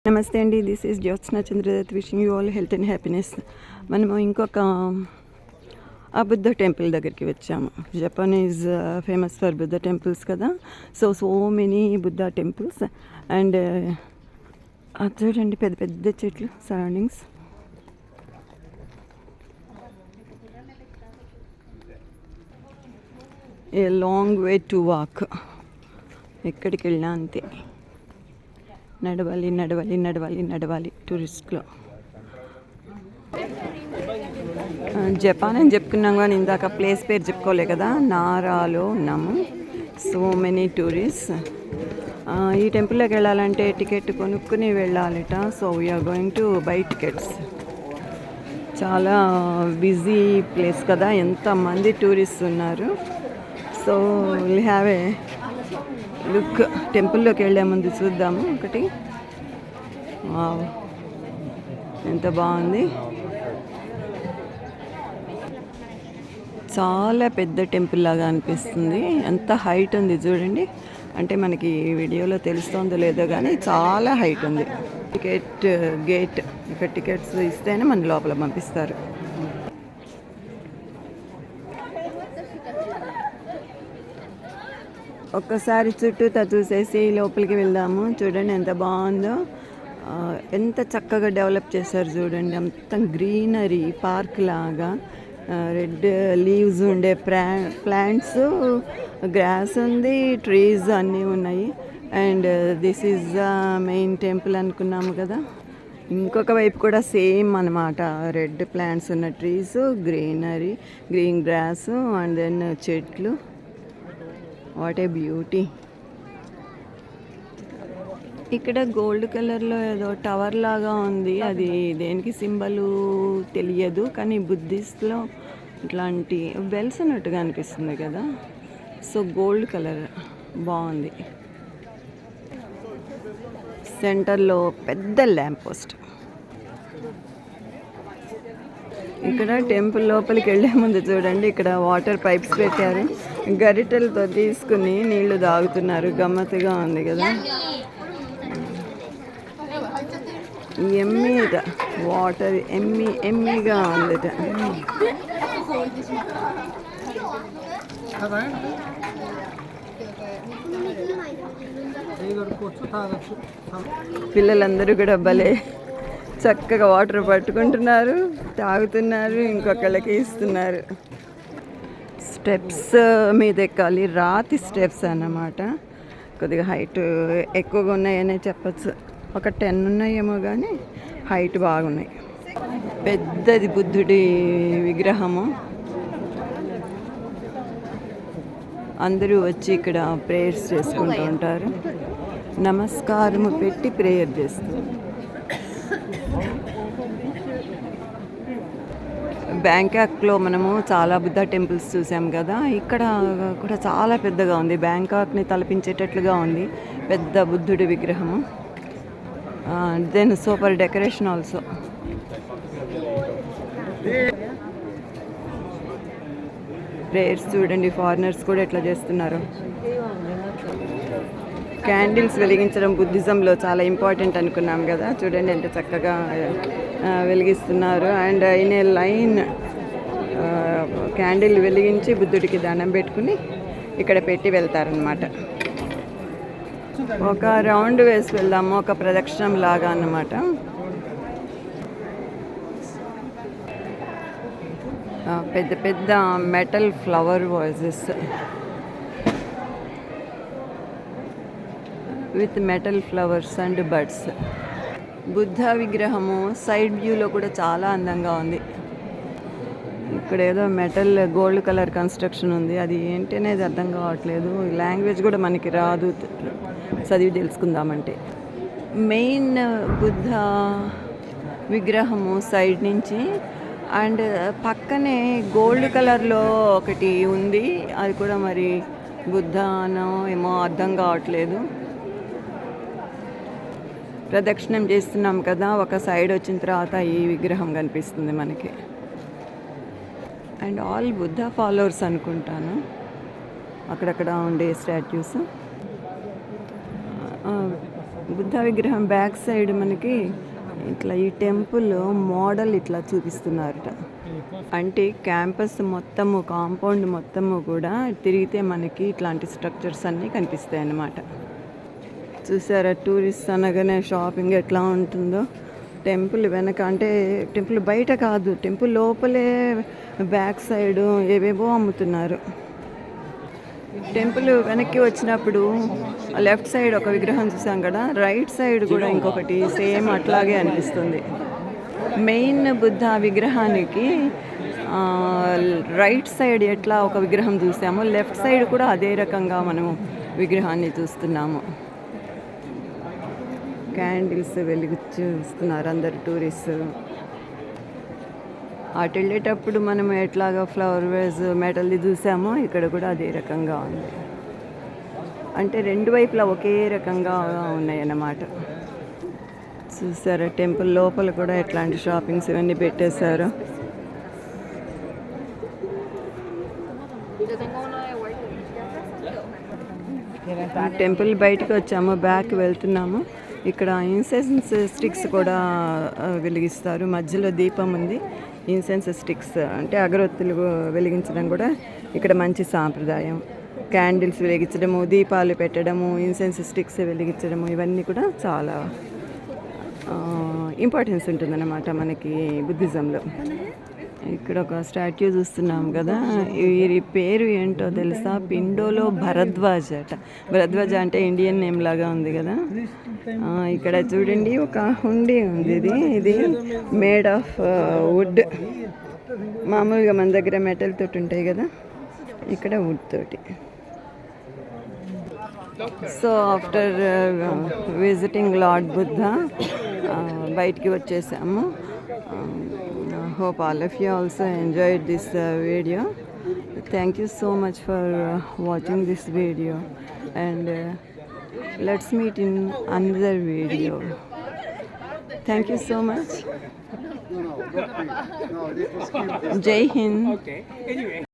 నమస్తే అండి, this is Jyotsna Chandradat wishing you all health and happiness. మనము ఇంకొక ఆ బుద్ధ టెంపుల్ దగ్గరికి వచ్చాము. Japan is famous for Buddha temples కదా. So many Buddha temples and చూడండి పెద్ద పెద్ద చెట్లు surroundings. A long way to walk. ఎక్కడికి వెళ్ళినా అంతే, నడవాలి నడవాలి నడవాలి నడవాలి. టూరిస్ట్లో జపాన్ అని చెప్పుకున్నాం కానీ ఇందాక ప్లేస్ పేరు చెప్పుకోలే కదా. నారాలో ఉన్నాము. So many tourist. ఈ టెంపుల్లోకి వెళ్ళాలంటే టికెట్ కొనుక్కుని వెళ్ళాలిట. So we are going to buy tickets. చాలా బిజీ ప్లేస్ కదా, ఎంతమంది టూరిస్ట్ ఉన్నారు. So will have a look. టెంపుల్లోకి వెళ్ళే ముందు చూద్దాము ఒకటి. ఎంత బాగుంది, చాలా పెద్ద టెంపుల్ లాగా అనిపిస్తుంది. ఎంత హైట్ ఉంది చూడండి. అంటే మనకి వీడియోలో తెలుస్తుందో లేదో కానీ చాలా హైట్ ఉంది. టికెట్ గేట్, ఇక్కడ టికెట్స్ ఇస్తేనే మన లోపల పంపిస్తారు. ఒక్కసారి చుట్టూతా చూసేసి లోపలికి వెళ్దాము. చూడండి ఎంత బాగుందో, ఎంత చక్కగా డెవలప్ చేశారు చూడండి. మొత్తం గ్రీనరీ పార్క్ లాగా, రెడ్ లీవ్స్ ఉండే ప్లాంట్స్, గ్రాస్ ఉంది, ట్రీస్ అన్నీ ఉన్నాయి. And this is the main temple అనుకున్నాము కదా. ఇంకొక వైపు కూడా సేమ్ అన్నమాట, రెడ్ ప్లాంట్స్ ఉన్న trees, greenery, green grass and then చెట్లు. What a beauty. ఇక్కడ గోల్డ్ కలర్లో ఏదో టవర్ లాగా ఉంది. అది దేనికి సింబలు తెలియదు కానీ బుద్ధిస్ట్లో ఇట్లాంటి బెల్స్ ఉన్నట్టుగా అనిపిస్తుంది కదా. సో గోల్డ్ కలర్ బాగుంది. సెంటర్లో పెద్ద ల్యాంప్ పోస్ట్. ఇక్కడ టెంపుల్ లోపలికి వెళ్ళే ముందు చూడండి, ఇక్కడ వాటర్ పైప్స్ పెట్టారు. గరిటెలతో తీసుకుని నీళ్లు తాగుతున్నారు. గమ్మత్తుగా ఉంది కదా. ఎమ్మీట వాటర్ ఎమ్మీగా ఉందిట. పిల్లలందరూ కూడా భలే చక్కగా వాటర్ పట్టుకుంటున్నారు, తాగుతున్నారు, ఇంకొకళ్ళకి ఇస్తున్నారు. స్టెప్స్ మీద ఎక్కాలి, రాతి స్టెప్స్ అన్నమాట. కొద్దిగా హైట్ ఎక్కువగా ఉన్నాయనే చెప్పచ్చు. ఒక 10 ఉన్నాయేమో కానీ హైట్ బాగున్నాయి. పెద్దది బుద్ధుడి విగ్రహము. అందరూ వచ్చి ఇక్కడ ప్రేయర్స్ చేసుకుంటూ ఉంటారు. నమస్కారము పెట్టి ప్రేయర్ చేస్తారు. బ్యాంకాక్లో మనము చాలా బుద్ధ టెంపుల్స్ చూసాం కదా. ఇక్కడ కూడా చాలా పెద్దగా ఉంది, బ్యాంకాక్ని తలపించేటట్లుగా ఉంది. పెద్ద బుద్ధుడి విగ్రహము. Then super decoration also. Prayers చూడండి, ఫారినర్స్ కూడా ఎట్లా చేస్తున్నారు. క్యాండిల్స్ వెలిగించడం బుద్ధిజంలో చాలా ఇంపార్టెంట్ అనుకున్నాం కదా. చూడండి ఎంత చక్కగా వెలిగిస్తున్నారు. And in a line candle వెలిగించి బుద్ధుడికి దండం పెట్టుకుని ఇక్కడ పెట్టి వెళ్తారనమాట. ఒక రౌండ్ వేసి వెళ్దాము, ఒక ప్రదక్షిణం లాగా అన్నమాట. పెద్ద పెద్ద metal flower vases with metal flowers and birds. Buddha విగ్రహము సైడ్ వ్యూలో కూడా చాలా అందంగా ఉంది. ఇక్కడ ఏదో మెటల్ గోల్డ్ కలర్ కన్స్ట్రక్షన్ ఉంది, అది ఏంటి అనేది అర్థం కావట్లేదు. లాంగ్వేజ్ కూడా మనకి రాదు, చదివి తెలుసుకుందామంటే. మెయిన్ బుద్ధ విగ్రహము సైడ్ నుంచి, అండ్ పక్కనే గోల్డ్ కలర్లో ఒకటి ఉంది. అది కూడా మరి బుద్ధనో ఏమో అర్థం కావట్లేదు. ప్రదక్షిణం చేస్తున్నాం కదా, ఒక సైడ్ వచ్చిన తర్వాత ఈ విగ్రహం కనిపిస్తుంది మనకి. అండ్ ఆల్ బుద్ధ ఫాలోవర్స్ అనుకుంటాను అక్కడక్కడ ఉండే స్టాట్యూస్. బుద్ధ విగ్రహం బ్యాక్ సైడ్ మనకి ఇట్లా ఈ టెంపుల్ మోడల్ ఇట్లా చూపిస్తున్నారట. అంటే క్యాంపస్ మొత్తము కాంపౌండ్ మొత్తము కూడా తిరిగితే మనకి ఇట్లాంటి స్ట్రక్చర్స్ అన్నీ కనిపిస్తాయి అన్నమాట. చూసారా, టూరిస్ట్ అనగానే షాపింగ్ ఎట్లా ఉంటుందో. టెంపుల్ వెనక అంటే టెంపుల్ బయట కాదు, టెంపుల్ లోపలే బ్యాక్ సైడ్ ఏవేవో అమ్ముతున్నారు. టెంపుల్ వెనక్కి వచ్చినప్పుడు లెఫ్ట్ సైడ్ ఒక విగ్రహం చూసాం కదా, రైట్ సైడ్ కూడా ఇంకొకటి సేమ్ అట్లాగే అనిపిస్తుంది. మెయిన్ బుద్ధ విగ్రహానికి రైట్ సైడ్ ఎట్లా ఒక విగ్రహం చూసామో లెఫ్ట్ సైడ్ కూడా అదే రకంగా మనము విగ్రహాన్ని చూస్తున్నాము. క్యాండిల్స్ వెలిగిస్తున్నారు అందరు టూరిస్ట్. అటు వెళ్ళేటప్పుడు మనం ఎట్లాగా ఫ్లవర్ వేజ్ మెటల్ది చూసామో ఇక్కడ కూడా అదే రకంగా ఉంది. అంటే రెండు వైపులా ఒకే రకంగా ఉన్నాయి అన్నమాట. చూసారా, టెంపుల్ లోపల కూడా ఎట్లాంటి షాపింగ్స్ ఇవన్నీ పెట్టేశారు. టెంపుల్ బయటకు వచ్చాము, బ్యాక్ వెళ్తున్నాము. ఇక్కడ ఇన్సెన్స్ స్టిక్స్ కూడా వెలిగిస్తారు. మధ్యలో దీపం ఉంది. ఇన్సెన్స్ స్టిక్స్ అంటే అగరొత్తులు వెలిగించడం కూడా ఇక్కడ మంచి సాంప్రదాయం. క్యాండిల్స్ వెలిగించడము, దీపాలు పెట్టడము, ఇన్సెన్స్ స్టిక్స్ వెలిగించడము, ఇవన్నీ కూడా చాలా ఇంపార్టెన్స్ ఉంటుందన్నమాట మనకి బుద్ధిజంలో. ఇక్కడ ఒక స్టాట్యూ చూస్తున్నాం కదా, వీరి పేరు ఏంటో తెలుసా? పిండోలో భరద్వాజ అట. భరద్వాజ అంటే ఇండియన్ నేమ్ లాగా ఉంది కదా. ఇక్కడ చూడండి ఒక హుండీ ఉంది. ఇది మేడ్ ఆఫ్ వుడ్. మామూలుగా మన దగ్గర మెటల్ తోటి ఉంటాయి కదా, ఇక్కడ వుడ్ తోటి. So after visiting lord Buddha బయటికి వచ్చేసాము. Hope all of you also enjoyed this video. Thank you so much for watching this video, and let's meet in another video. Thank you so much. Jai Hind.